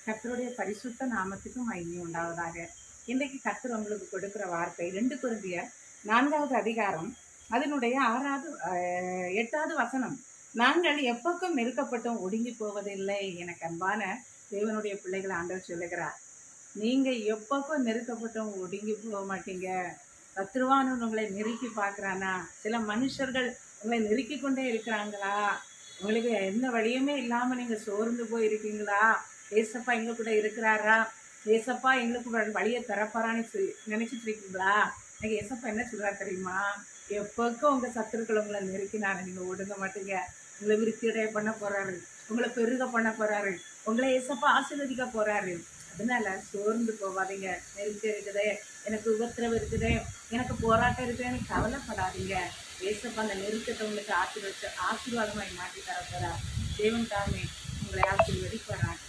கர்த்தருடைய பரிசுத்த நாமத்துக்கு மகிமை உண்டாவதாக. இன்றைக்கு கர்த்தர் உங்களுக்கு கொடுக்கிற வார்த்தை 2 கொரிந்தியர் 4வது அதிகாரம் அதனுடைய 8வது வசனம். நாங்கள் எப்பக்கம் நெருக்கப்பட்டும் ஒடுங்கி போவதில்லை. எனக்கு அன்பான தேவனுடைய பிள்ளைகளை ஆண்டவர் சொல்லுகிறார். நீங்க எப்பக்கம் நெருக்கப்பட்டும் ஒடுங்கி போக மாட்டீங்க. பத்துருவானவன் உங்களை நெருக்கி பார்க்குறானா? சில மனுஷர்கள் உங்களை நெருக்கி கொண்டே இருக்கிறாங்களா? உங்களுக்கு எந்த வழியுமே இல்லாமல் நீங்கள் சோர்ந்து போயிருக்கீங்களா? ஏசப்பா எங்க கூட இருக்கிறாரா? ஏசப்பா எங்களுக்கு வழியை திறப்பாரான்னு நினைச்சிட்டு இருக்கீங்களா? எனக்கு ஏசப்பா என்ன சொல்றாரு தெரியுமா? எப்போக்கும் உங்க சத்துருக்கள் உங்களை நெருக்கினாரு, நீங்க ஒடுங்க மாட்டீங்க. உங்களை விருத்தியடைய பண்ண போறாரு, உங்களை பெருக பண்ண போறாரு, உங்களை ஏசப்பா ஆசீர்வதிக்க போறாரு. அதனால சோர்ந்து போவாதீங்க. நெருக்கம் இருக்குதே, எனக்கு உபத்திரவு இருக்குதே, எனக்கு போராட்டம் இருக்குதுன்னு கவலைப்படாதீங்க. ஏசப்பா அந்த நெருக்கத்தை உங்களுக்கு ஆசீர்வாதமாய் மாற்றி தர போறார். தேவன் தாமே உங்களை ஆசீர்வதிப்பாராங்க.